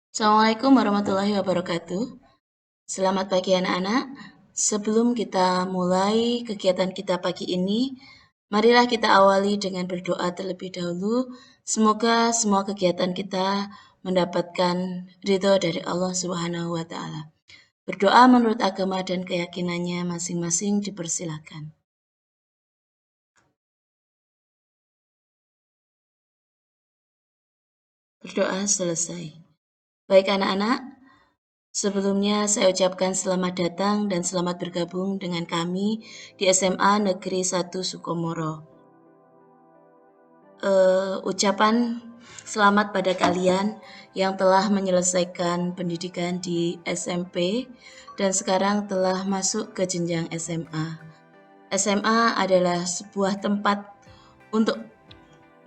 Assalamualaikum warahmatullahi wabarakatuh. Selamat pagi anak-anak. Sebelum kita mulai kegiatan kita pagi ini, marilah kita awali dengan berdoa terlebih dahulu. Semoga semua kegiatan kita mendapatkan ridho dari Allah Subhanahu wa taala. Berdoa menurut agama dan keyakinannya masing-masing dipersilakan. Berdoa selesai. Baik anak-anak, sebelumnya saya ucapkan selamat datang dan selamat bergabung dengan kami di SMA Negeri 1 Sukomoro. Ucapan selamat pada kalian yang telah menyelesaikan pendidikan di SMP dan sekarang telah masuk ke jenjang SMA. SMA adalah sebuah tempat untuk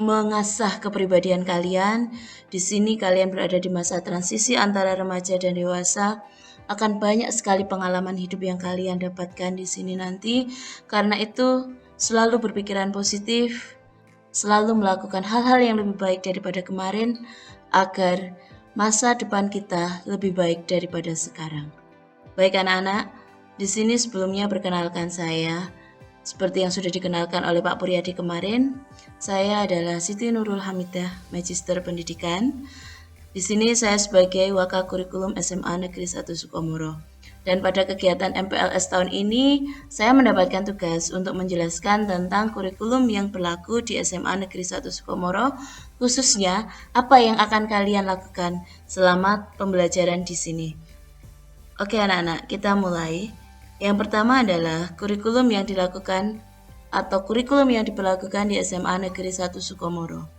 mengasah kepribadian kalian. Di sini kalian berada di masa transisi antara remaja dan dewasa. Akan banyak sekali pengalaman hidup yang kalian dapatkan di sini nanti. Karena itu, selalu berpikiran positif, selalu melakukan hal-hal yang lebih baik daripada kemarin agar masa depan kita lebih baik daripada sekarang. Baik anak-anak, di sini sebelumnya perkenalkan saya. Seperti yang sudah dikenalkan oleh Pak Puryadi kemarin, saya adalah Siti Nurul Hamidah, Magister Pendidikan. Di sini saya sebagai Waka Kurikulum SMA Negeri 1 Sukomoro. Dan pada kegiatan MPLS tahun ini, saya mendapatkan tugas untuk menjelaskan tentang kurikulum yang berlaku di SMA Negeri 1 Sukomoro, khususnya apa yang akan kalian lakukan selama pembelajaran di sini. Oke anak-anak, kita mulai. Yang pertama adalah kurikulum yang dilakukan atau kurikulum yang diberlakukan di SMA Negeri 1 Sukomoro.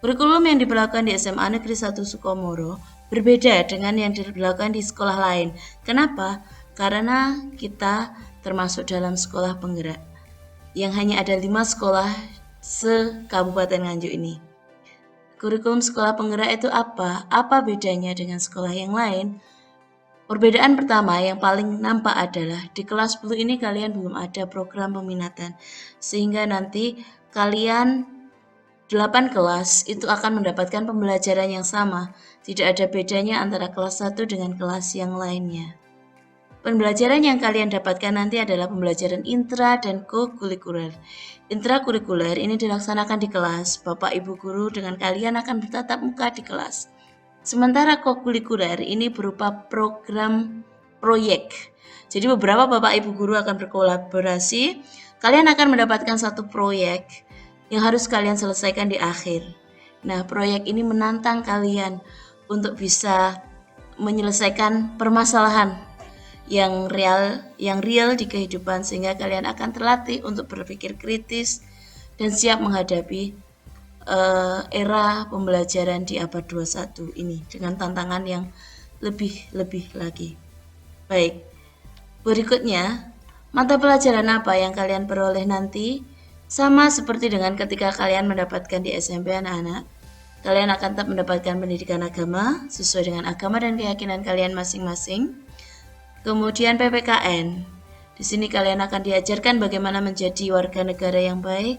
Kurikulum yang diberlakukan di SMA Negeri 1 Sukomoro berbeda dengan yang diberlakukan di sekolah lain. Kenapa? Karena kita termasuk dalam sekolah penggerak yang hanya ada 5 sekolah se-Kabupaten Nganjuk ini. Kurikulum sekolah penggerak itu apa? Apa bedanya dengan sekolah yang lain? Perbedaan pertama yang paling nampak adalah di kelas 10 ini kalian belum ada program peminatan, sehingga nanti kalian 8 kelas itu akan mendapatkan pembelajaran yang sama, tidak ada bedanya antara kelas 1 dengan kelas yang lainnya. Pembelajaran yang kalian dapatkan nanti adalah pembelajaran intra dan co-kurikuler. Intrakurikuler ini dilaksanakan di kelas, Bapak Ibu Guru dengan kalian akan bertatap muka di kelas. Sementara co-kurikuler ini berupa program proyek. Jadi beberapa Bapak Ibu Guru akan berkolaborasi. Kalian akan mendapatkan satu proyek yang harus kalian selesaikan di akhir. Nah, proyek ini menantang kalian untuk bisa menyelesaikan permasalahan yang real di kehidupan sehingga kalian akan terlatih untuk berpikir kritis dan siap menghadapi era pembelajaran di abad 21 ini dengan tantangan yang lebih lagi. Baik, berikutnya mata pelajaran apa yang kalian peroleh nanti? Sama seperti dengan ketika kalian mendapatkan di SMP anak-anak, kalian akan tetap mendapatkan pendidikan agama sesuai dengan agama dan keyakinan kalian masing-masing. Kemudian PPKN, di sini kalian akan diajarkan bagaimana menjadi warga negara yang baik.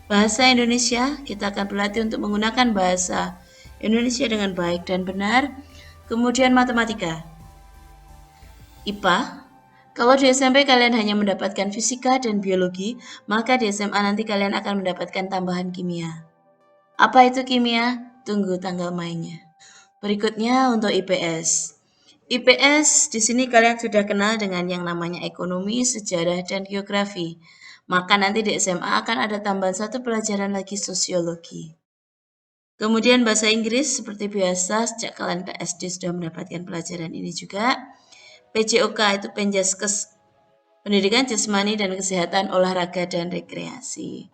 Bahasa Indonesia, kita akan berlatih untuk menggunakan bahasa Indonesia dengan baik dan benar. Kemudian matematika, IPA. Kalau di SMP kalian hanya mendapatkan fisika dan biologi, maka di SMA nanti kalian akan mendapatkan tambahan kimia. Apa itu kimia? Tunggu tanggal mainnya. Berikutnya untuk IPS. IPS di sini kalian sudah kenal dengan yang namanya ekonomi, sejarah, dan geografi. Maka nanti di SMA akan ada tambahan satu pelajaran lagi sosiologi. Kemudian bahasa Inggris seperti biasa sejak kalian SD sudah mendapatkan pelajaran ini juga. PJOK itu Penjaskes, Pendidikan Jasmani dan Kesehatan Olahraga dan Rekreasi.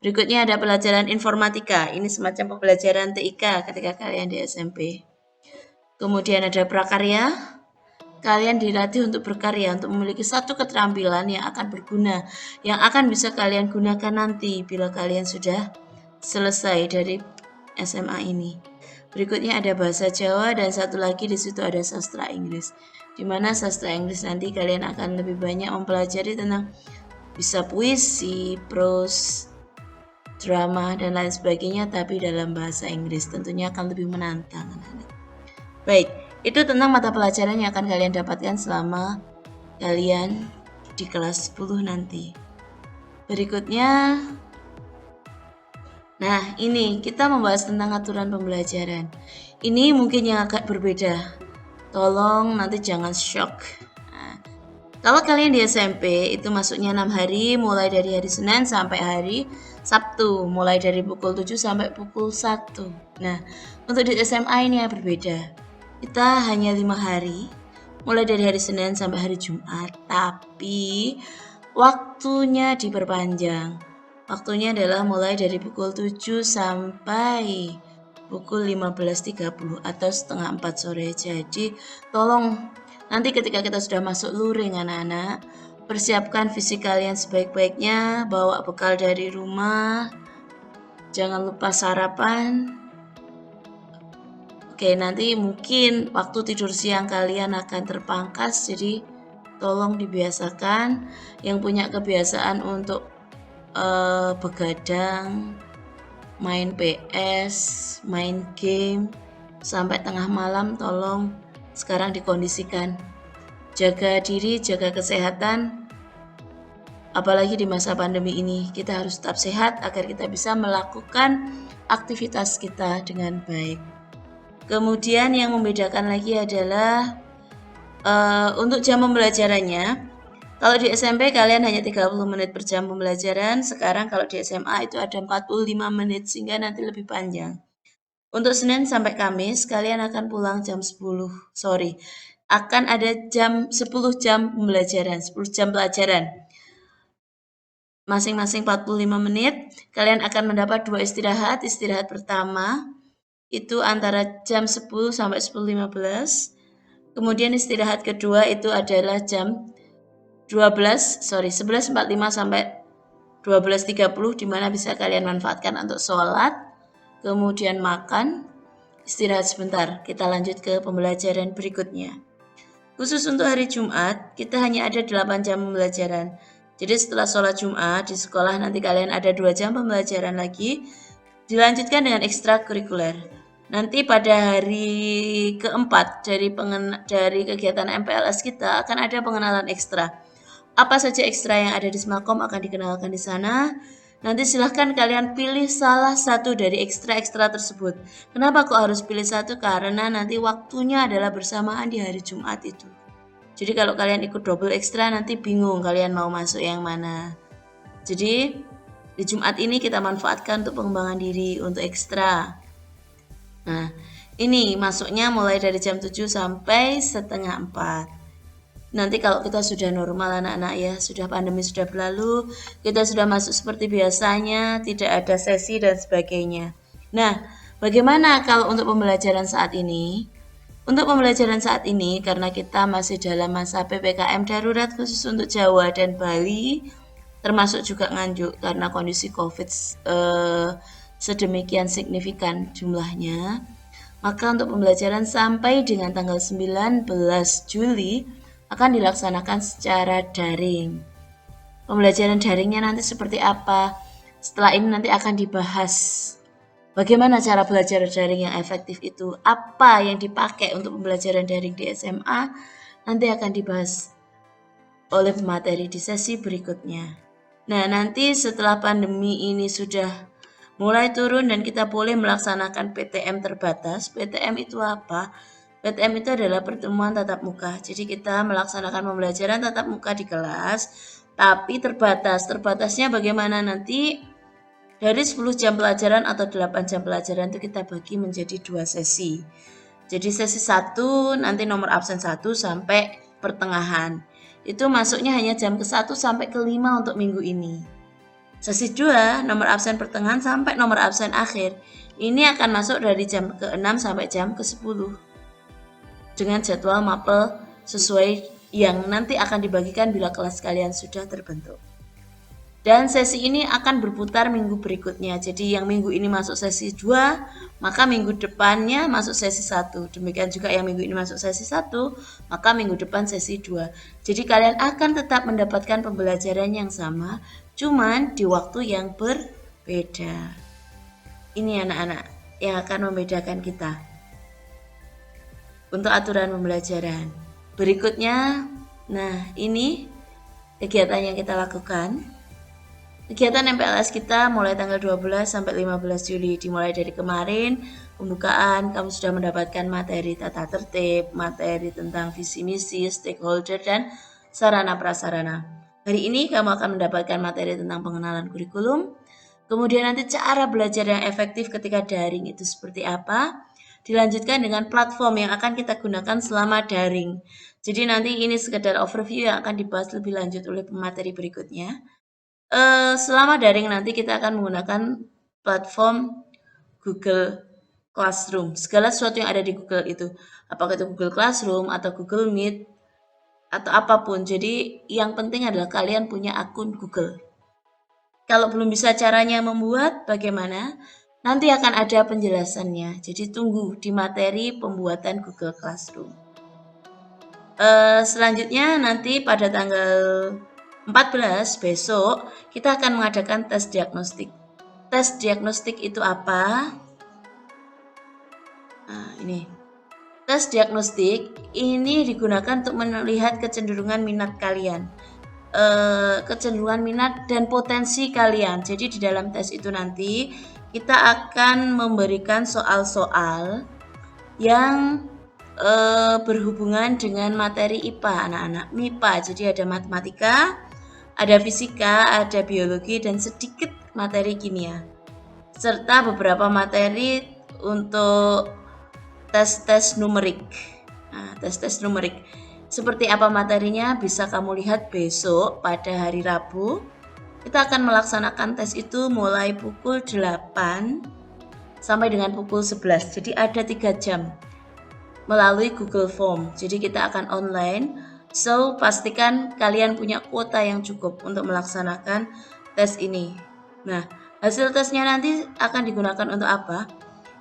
Berikutnya ada pelajaran informatika. Ini semacam pembelajaran TIK ketika kalian di SMP. Kemudian ada prakarya. Kalian dilatih untuk berkarya, untuk memiliki satu keterampilan yang akan berguna, yang akan bisa kalian gunakan nanti bila kalian sudah selesai dari SMA ini. Berikutnya ada bahasa Jawa dan satu lagi di situ ada sastra Inggris. Di mana sastra Inggris nanti kalian akan lebih banyak mempelajari tentang bisa puisi, prose, drama dan lain sebagainya, tapi dalam bahasa Inggris tentunya akan lebih menantang anak-anak. Baik, itu tentang mata pelajaran yang akan kalian dapatkan selama kalian di kelas 10 nanti. Berikutnya, nah ini kita membahas tentang aturan pembelajaran. Ini mungkin yang agak berbeda. Tolong nanti jangan shock. Nah, kalau kalian di SMP itu masuknya 6 hari, mulai dari hari Senin sampai hari Sabtu, mulai dari pukul 7 sampai pukul 1. Nah, untuk di SMA ini yang berbeda. Kita hanya 5 hari, mulai dari hari Senin sampai hari Jumat, tapi waktunya diperpanjang. Waktunya adalah mulai dari pukul 7 sampai pukul 15.30 atau setengah 4 sore. Jadi tolong nanti ketika kita sudah masuk luring anak-anak, persiapkan fisik kalian sebaik-baiknya, bawa bekal dari rumah, jangan lupa sarapan. Oke, nanti mungkin waktu tidur siang kalian akan terpangkas, jadi tolong dibiasakan. Yang punya kebiasaan untuk begadang, main PS, main game sampai tengah malam, tolong sekarang dikondisikan. Jaga diri, jaga kesehatan. Apalagi di masa pandemi ini, kita harus tetap sehat agar kita bisa melakukan aktivitas kita dengan baik. Kemudian yang membedakan lagi adalah untuk jam pembelajarannya. Kalau di SMP kalian hanya 30 menit per jam pembelajaran, sekarang kalau di SMA itu ada 45 menit sehingga nanti lebih panjang. Untuk Senin sampai Kamis kalian akan pulang jam 10. Akan ada 10 jam pembelajaran, 10 jam pelajaran. Masing-masing 45 menit, kalian akan mendapat 2 istirahat. Istirahat pertama itu antara jam 10 sampai 10.15. Kemudian istirahat kedua itu adalah jam 11.45 sampai 12.30, di mana bisa kalian manfaatkan untuk sholat, kemudian makan, istirahat sebentar. Kita lanjut ke pembelajaran berikutnya. Khusus untuk hari Jumat, kita hanya ada 8 jam pembelajaran. Jadi setelah sholat Jumat di sekolah nanti kalian ada 2 jam pembelajaran lagi, dilanjutkan dengan ekstrakurikuler. Nanti pada hari keempat dari kegiatan MPLS kita akan ada pengenalan ekstra. Apa saja ekstra yang ada di Smakom akan dikenalkan di sana. Nanti silahkan kalian pilih salah satu dari ekstra-ekstra tersebut. Kenapa kok harus pilih satu? Karena nanti waktunya adalah bersamaan di hari Jumat itu. Jadi kalau kalian ikut double ekstra nanti bingung kalian mau masuk yang mana. Jadi di Jumat ini kita manfaatkan untuk pengembangan diri, untuk ekstra. Nah, ini masuknya mulai dari jam 7 sampai setengah 4. Nanti kalau kita sudah normal anak-anak ya, sudah pandemi sudah berlalu, kita sudah masuk seperti biasanya, tidak ada sesi dan sebagainya. Nah, bagaimana kalau untuk pembelajaran saat ini? Untuk pembelajaran saat ini, karena kita masih dalam masa PPKM darurat khusus untuk Jawa dan Bali, termasuk juga Nganjuk karena kondisi COVID sedemikian signifikan jumlahnya, maka untuk pembelajaran sampai dengan tanggal 19 Juli akan dilaksanakan secara daring. Pembelajaran daringnya nanti seperti apa? Setelah ini nanti akan dibahas bagaimana cara belajar daring yang efektif itu, apa yang dipakai untuk pembelajaran daring di SMA, nanti akan dibahas oleh pemateri di sesi berikutnya. Nah, nanti setelah pandemi ini sudah mulai turun dan kita boleh melaksanakan PTM terbatas. PTM itu apa? PTM itu adalah pertemuan tatap muka. Jadi kita melaksanakan pembelajaran tatap muka di kelas, tapi terbatas. Terbatasnya bagaimana nanti? Dari 10 jam pelajaran atau 8 jam pelajaran itu kita bagi menjadi 2 sesi. Jadi sesi 1 nanti nomor absen 1 sampai pertengahan. Itu masuknya hanya jam ke-1 sampai ke-5 untuk minggu ini. Sesi 2, nomor absen pertengahan sampai nomor absen akhir. Ini akan masuk dari jam ke-6 sampai jam ke-10. Dengan jadwal mapel sesuai yang nanti akan dibagikan bila kelas kalian sudah terbentuk. Dan sesi ini akan berputar minggu berikutnya. Jadi yang minggu ini masuk sesi 2, maka minggu depannya masuk sesi 1. Demikian juga yang minggu ini masuk sesi 1, maka minggu depan sesi 2. Jadi kalian akan tetap mendapatkan pembelajaran yang sama, cuman di waktu yang berbeda. Ini anak-anak yang akan membedakan kita. untuk aturan pembelajaran. Berikutnya, nah ini kegiatan yang kita lakukan. Kegiatan MPLS kita mulai tanggal 12 sampai 15 Juli. Dimulai dari kemarin, pembukaan, kamu sudah mendapatkan materi tata tertib, materi tentang visi misi, stakeholder, dan sarana prasarana. Hari ini kamu akan mendapatkan materi tentang pengenalan kurikulum. Kemudian nanti cara belajar yang efektif ketika daring itu seperti apa. Dilanjutkan dengan platform yang akan kita gunakan selama daring. Jadi nanti ini sekedar overview yang akan dibahas lebih lanjut oleh pemateri berikutnya. Selama daring nanti kita akan menggunakan platform Google Classroom. Segala sesuatu yang ada di Google itu, apakah itu Google Classroom atau Google Meet atau apapun. Jadi yang penting adalah kalian punya akun Google. Kalau belum bisa caranya membuat, bagaimana? Nanti akan ada penjelasannya. Jadi tunggu di materi pembuatan Google Classroom. Selanjutnya nanti pada tanggal 14 besok kita akan mengadakan tes diagnostik. Tes diagnostik itu apa? Nah, ini. Tes diagnostik ini digunakan untuk melihat kecenderungan minat kalian. Kecenderungan minat dan potensi kalian. Jadi di dalam tes itu nanti kita akan memberikan soal-soal yang berhubungan dengan materi IPA anak-anak, MIPA. Jadi ada matematika, ada fisika, ada biologi, dan sedikit materi kimia. Serta beberapa materi untuk tes-tes numerik. Nah, tes-tes numerik. Seperti apa materinya bisa kamu lihat besok pada hari Rabu. Kita akan melaksanakan tes itu mulai pukul 8 sampai dengan pukul 11. Jadi ada 3 jam melalui Google Form. Jadi kita akan online. So, pastikan kalian punya kuota yang cukup untuk melaksanakan tes ini. Nah, hasil tesnya nanti akan digunakan untuk apa?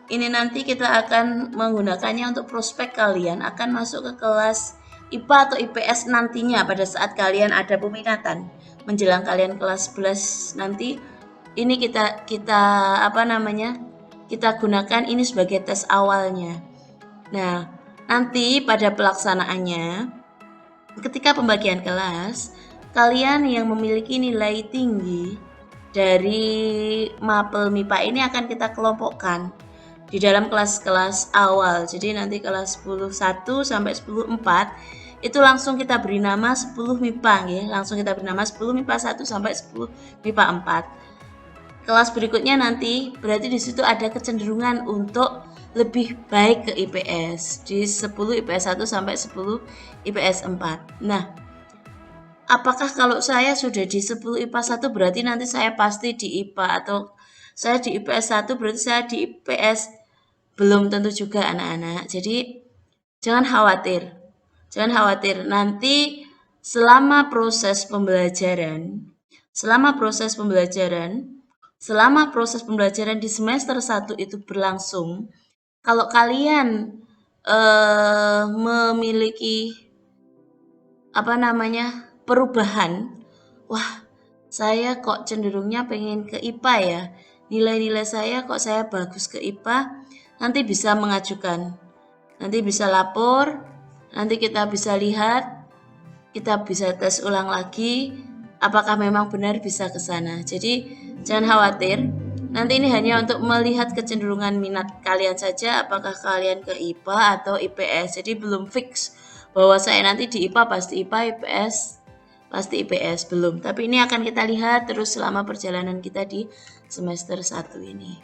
Ini nanti kita akan menggunakannya untuk prospek kalian akan masuk ke kelas IPA atau IPS nantinya pada saat kalian ada peminatan menjelang kalian kelas 11 nanti. Ini kita gunakan ini sebagai tes awalnya. Nah, nanti pada pelaksanaannya, ketika pembagian kelas, kalian yang memiliki nilai tinggi dari mapel MIPA ini akan kita kelompokkan di dalam kelas-kelas awal. Jadi nanti kelas 10.1 sampai 10.4 itu langsung kita beri nama 10 MIPA ya. Langsung kita beri nama 10 MIPA 1 sampai 10 MIPA 4. Kelas berikutnya nanti berarti di situ ada kecenderungan untuk lebih baik ke IPS di 10 IPS 1 sampai 10 IPS 4. Nah, apakah kalau saya sudah di 10 IPA 1 berarti nanti saya pasti di IPA atau saya di IPS 1 berarti saya di IPS? Belum tentu juga anak-anak. Jadi jangan khawatir. Jangan khawatir. Nanti selama proses pembelajaran di semester 1 itu berlangsung, kalau kalian memiliki perubahan, wah saya kok cenderungnya pengen ke IPA ya, nilai-nilai saya kok saya bagus ke IPA, nanti bisa mengajukan, nanti bisa lapor, nanti kita bisa lihat, kita bisa tes ulang lagi apakah memang benar bisa ke sana. Jadi jangan khawatir. Nanti ini hanya untuk melihat kecenderungan minat kalian saja, apakah kalian ke IPA atau IPS. Jadi belum fix bahwa saya nanti di IPA pasti IPA, IPS pasti IPS, belum. Tapi ini akan kita lihat terus selama perjalanan kita di semester 1 ini.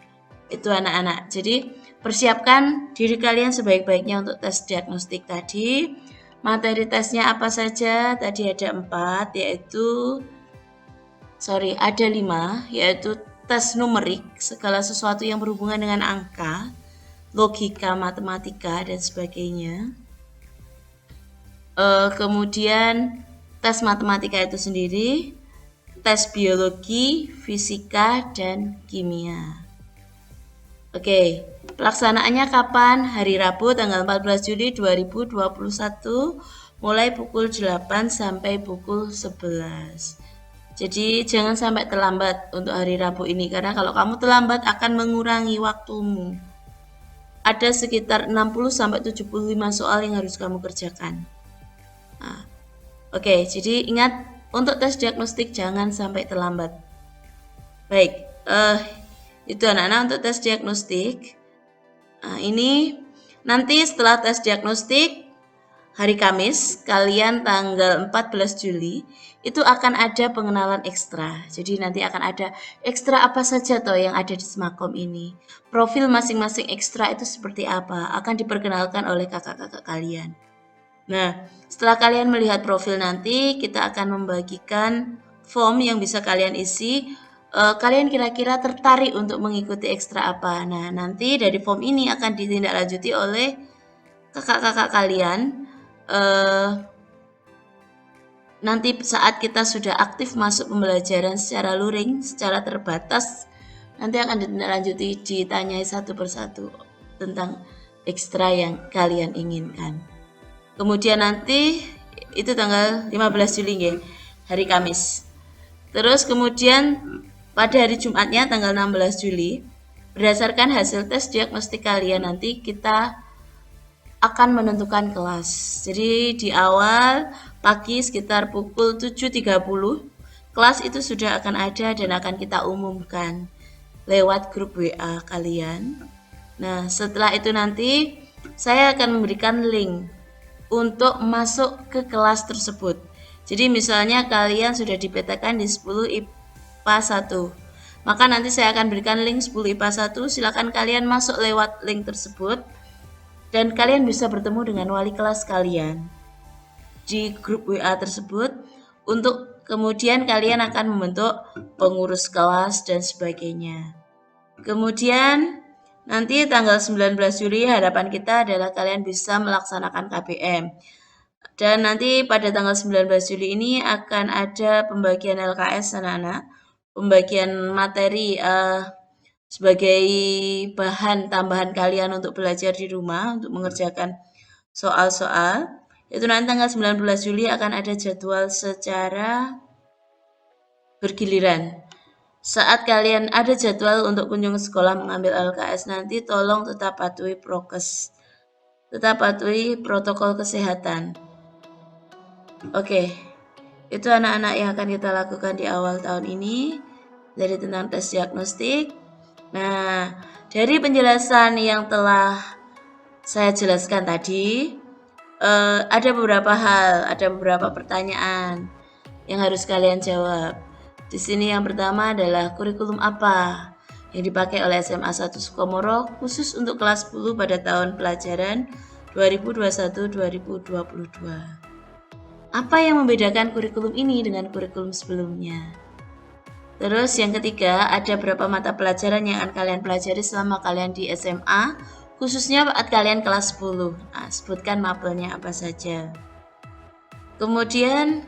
Itu anak-anak. Jadi persiapkan diri kalian sebaik-baiknya untuk tes diagnostik tadi. Materi tesnya apa saja? Tadi ada 4, ada 5, yaitu tes numerik, segala sesuatu yang berhubungan dengan angka, logika, matematika, dan sebagainya. Kemudian tes matematika itu sendiri, tes biologi, fisika, dan kimia. Oke, pelaksanaannya kapan? Hari Rabu tanggal 14 Juli 2021 mulai pukul 8 sampai pukul 11. Jadi jangan sampai terlambat untuk hari Rabu ini, karena kalau kamu terlambat akan mengurangi waktumu. ada sekitar 60-75 soal yang harus kamu kerjakan. Nah, oke, jadi ingat untuk tes diagnostik jangan sampai terlambat. Baik, itu anak-anak untuk tes diagnostik. Nah, ini nanti setelah tes diagnostik hari Kamis, kalian tanggal 14 Juli, itu akan ada pengenalan ekstra. Jadi nanti akan ada ekstra apa saja toh yang ada di Semakom ini. Profil masing-masing ekstra itu seperti apa, akan diperkenalkan oleh kakak-kakak kalian. Nah, setelah kalian melihat profil nanti, kita akan membagikan form yang bisa kalian isi. Kalian kira-kira tertarik untuk mengikuti ekstra apa? Nah, nanti dari form ini akan ditindaklanjuti oleh kakak-kakak kalian. Nanti saat kita sudah aktif masuk pembelajaran secara luring, secara terbatas, nanti akan ditindaklanjuti, ditanyai satu persatu tentang ekstra yang kalian inginkan. Kemudian nanti itu tanggal 15 Juli ya, hari Kamis. Terus kemudian pada hari Jumatnya tanggal 16 Juli, berdasarkan hasil tes diagnostik kalian nanti kita akan menentukan kelas. Jadi di awal pagi sekitar pukul 7.30 kelas itu sudah akan ada dan akan kita umumkan lewat grup WA kalian. Nah, setelah itu nanti saya akan memberikan link untuk masuk ke kelas tersebut. Jadi misalnya kalian sudah dipetakan di 10 IPA 1. Maka nanti saya akan berikan link 10 IPA 1, silakan kalian masuk lewat link tersebut. Dan kalian bisa bertemu dengan wali kelas kalian di grup WA tersebut untuk kemudian kalian akan membentuk pengurus kelas dan sebagainya. Kemudian nanti tanggal 19 Juli harapan kita adalah kalian bisa melaksanakan KBM. Dan nanti pada tanggal 19 Juli ini akan ada pembagian LKS anak-anak, pembagian materi sebagai bahan tambahan kalian untuk belajar di rumah, untuk mengerjakan soal-soal. Itu nanti tanggal 19 Juli akan ada jadwal secara bergiliran. Saat kalian ada jadwal untuk kunjung sekolah mengambil LKS nanti, tolong tetap patuhi prokes. Tetap patuhi protokol kesehatan. Oke, itu anak-anak yang akan kita lakukan di awal tahun ini dari tentang tes diagnostik. Nah, dari penjelasan yang telah saya jelaskan tadi, ada beberapa hal, ada beberapa pertanyaan yang harus kalian jawab. Di sini yang pertama adalah kurikulum apa yang dipakai oleh SMA 1 Sukomoro khusus untuk kelas 10 pada tahun pelajaran 2021-2022. Apa yang membedakan kurikulum ini dengan kurikulum sebelumnya? Terus yang ketiga, ada berapa mata pelajaran yang akan kalian pelajari selama kalian di SMA, khususnya saat kalian kelas 10. Nah, sebutkan mapelnya apa saja. Kemudian,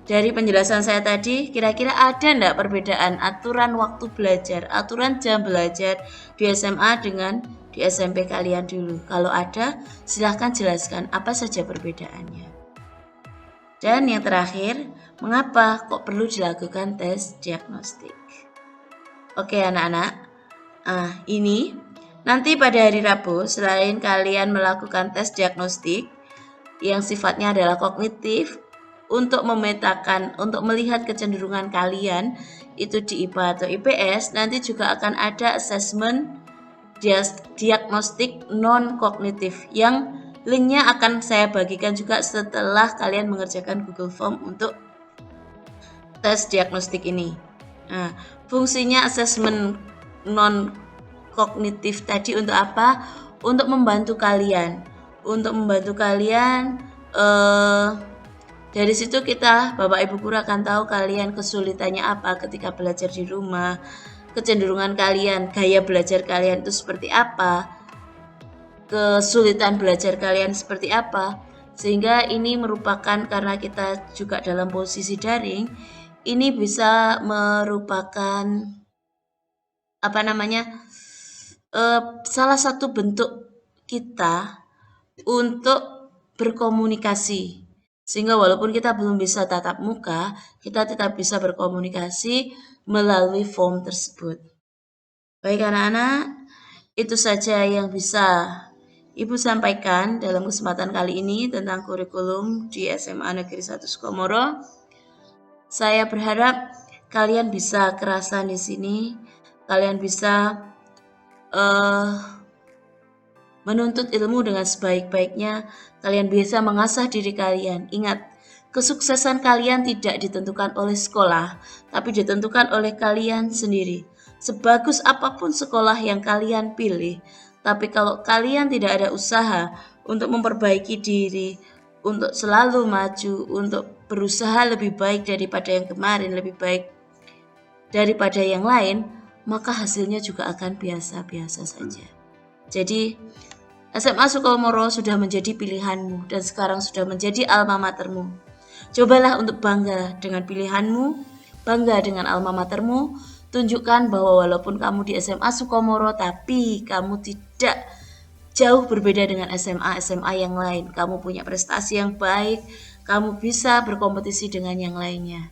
dari penjelasan saya tadi, kira-kira ada enggak perbedaan aturan waktu belajar, aturan jam belajar di SMA dengan di SMP kalian dulu? Kalau ada, silahkan jelaskan apa saja perbedaannya. Dan yang terakhir, mengapa kok perlu dilakukan tes diagnostik? Oke anak-anak, ini nanti pada hari Rabu selain kalian melakukan tes diagnostik yang sifatnya adalah kognitif untuk memetakan, untuk melihat kecenderungan kalian itu di IPA atau IPS, nanti juga akan ada assessment diagnostik non-kognitif yang linknya akan saya bagikan juga setelah kalian mengerjakan Google Form untuk tes diagnostik ini. Nah, fungsinya assessment non-kognitif tadi untuk apa? Untuk membantu kalian. Dari situ kita, Bapak Ibu Guru akan tahu kalian kesulitannya apa ketika belajar di rumah, kecenderungan kalian, gaya belajar kalian itu seperti apa, kesulitan belajar kalian seperti apa, sehingga ini merupakan, karena kita juga dalam posisi daring, ini bisa merupakan salah satu bentuk kita untuk berkomunikasi, sehingga walaupun kita belum bisa tatap muka, kita tetap bisa berkomunikasi melalui form tersebut. Baik anak-anak, Itu saja yang bisa Ibu sampaikan dalam kesempatan kali ini tentang kurikulum di SMA Negeri 1 Sukomoro. Saya berharap kalian bisa kerasan di sini, kalian bisa menuntut ilmu dengan sebaik-baiknya, kalian bisa mengasah diri kalian. Ingat, kesuksesan kalian tidak ditentukan oleh sekolah, tapi ditentukan oleh kalian sendiri. Sebagus apapun sekolah yang kalian pilih, tapi kalau kalian tidak ada usaha untuk memperbaiki diri, untuk selalu maju, untuk berusaha lebih baik daripada yang kemarin, lebih baik daripada yang lain, maka hasilnya juga akan biasa-biasa saja. Jadi, SMA Sukomoro sudah menjadi pilihanmu dan sekarang sudah menjadi alma matermu. Cobalah untuk bangga dengan pilihanmu, bangga dengan alma matermu, tunjukkan bahwa walaupun kamu di SMA Sukomoro, tapi kamu tidak jauh berbeda dengan SMA yang lain. Kamu punya prestasi yang baik, kamu bisa berkompetisi dengan yang lainnya.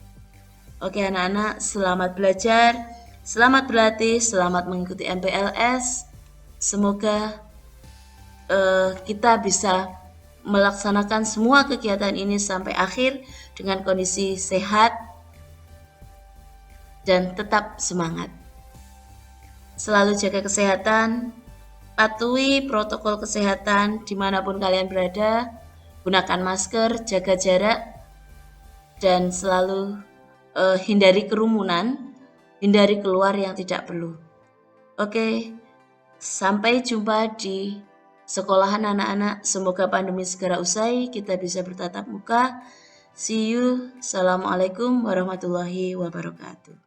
Oke anak-anak, selamat belajar, selamat berlatih, selamat mengikuti MPLS. Semoga kita bisa melaksanakan semua kegiatan ini sampai akhir dengan kondisi sehat dan tetap semangat. Selalu jaga kesehatan, patuhi protokol kesehatan dimanapun kalian berada, gunakan masker, jaga jarak, dan selalu hindari kerumunan, hindari keluar yang tidak perlu. Oke, sampai jumpa di sekolahan anak-anak. Semoga pandemi segera usai, kita bisa bertatap muka. See you. Assalamualaikum warahmatullahi wabarakatuh.